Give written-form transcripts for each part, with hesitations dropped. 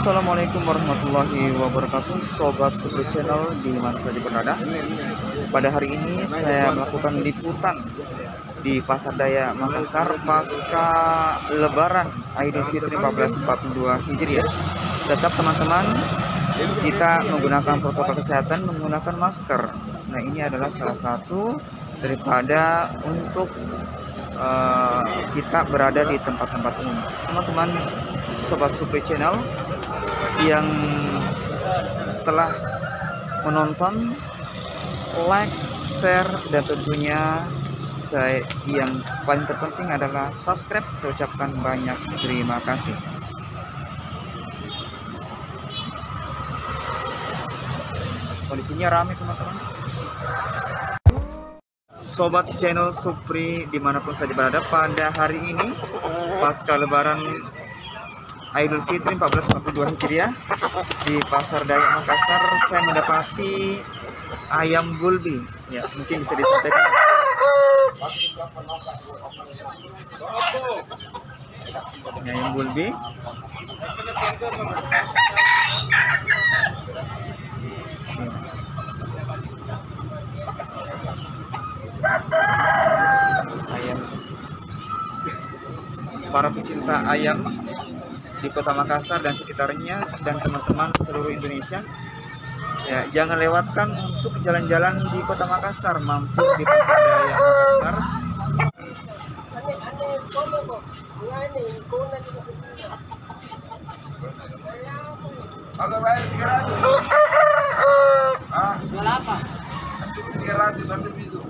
Assalamualaikum warahmatullahi wabarakatuh, Sobat Supri Channel di mana saja berada. Pada hari ini saya melakukan liputan di Pasar Daya Makassar pasca Lebaran Idul Fitri 1442 Hijriah. Tetap teman-teman, kita menggunakan protokol kesehatan, menggunakan masker. Nah, ini adalah salah satu daripada untuk kita berada di tempat-tempat umum. Teman-teman Sobat Supri Channel yang telah menonton, like, share, dan tentunya yang paling terpenting adalah subscribe, saya ucapkan banyak terima kasih. Kondisinya ramai teman-teman. Sobat channel Supri dimanapun saja berada, pada hari ini pasca Lebaran Idul Fitri 1442 Hijriah di Pasar Daya Makassar, saya mendapati ayam bulbi. Ya, mungkin bisa disampaikan. Ini ayam bulbi. Ayam. Para pecinta ayam di Kota Makassar dan sekitarnya dan teman-teman seluruh Indonesia, ya, jangan lewatkan untuk jalan-jalan di Kota Makassar, mampir di Pasar Daya Makassar. Agak bayar 300. Ah, berapa? 300 sampai itu.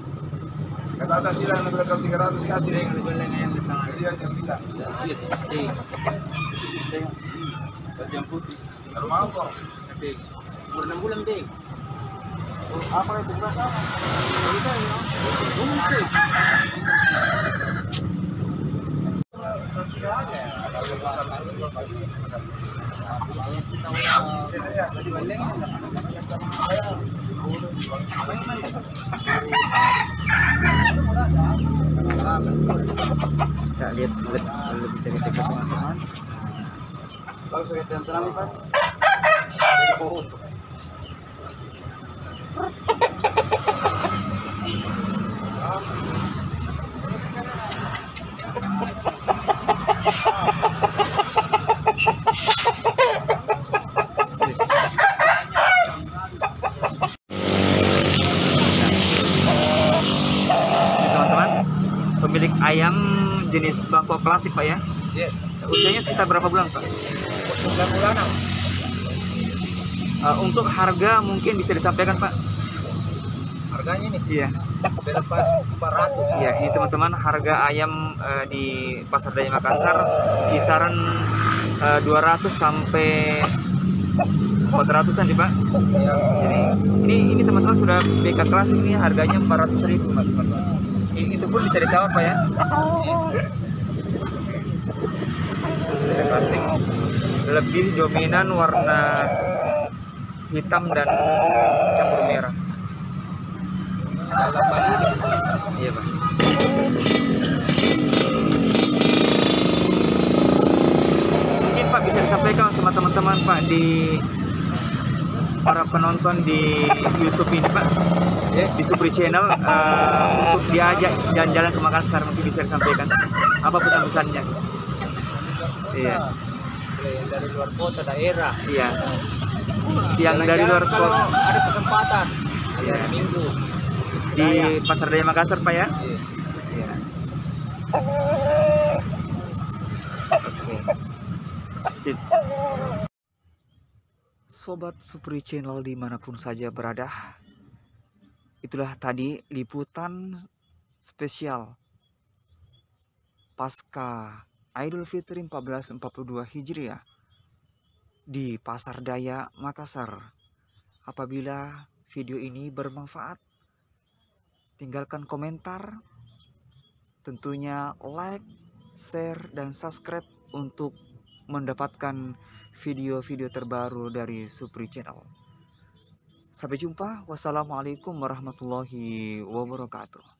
Kata ada bilang nak berapa 300 kasih dengan jualan yang besar. Dia yang bilang. Iya. Yang putih. Kalau mau kok. Tapi umur 6 bulan, Ding. Apa itu berasa? Itu ya. Mungkin. Kita lihat lebih dari dekat teman-teman. Bagus sekali tenang Pak. Pemilik ayam jenis Bangkok klasik, Pak, ya? Iya. Usianya sekitar berapa bulan, Pak? 9 bulanan. Untuk harga mungkin bisa disampaikan, Pak? Harganya nih? Iya. Selepas 400. Iya, ini teman-teman harga ayam di Pasar Daya Makassar kisaran 200 sampai 400-an nih, Pak. Iya. Jadi ini teman-teman sudah BK klasik nih, harganya 400.000, teman-teman. Itu pun bisa ditawar, Pak, ya. BK klasik lebih dominan warna hitam dan campur merah. Iya, Pak. Mungkin Pak bisa disampaikan sama teman-teman, Pak, di para penonton di YouTube ini, Pak, ya, di Supri Channel, untuk diajak jalan-jalan ke Makassar, mungkin bisa disampaikan apa pesan-pesannya? Iya. Yang dari luar kota daerah. Iya. Yang dari luar kota Ada kesempatan. Iya. Minggu. Di Pasar Daya Makassar, Pak, ya. Iya. Iya. Oke. Sip. Sobat Supri Channel dimanapun saja berada, itulah tadi liputan spesial pasca Idul Fitri 1442 Hijriah di Pasar Daya Makassar. Apabila video ini bermanfaat, tinggalkan komentar, tentunya like, share, dan subscribe untuk mendapatkan video-video terbaru dari Supri Channel. Sampai jumpa. Wassalamualaikum warahmatullahi wabarakatuh.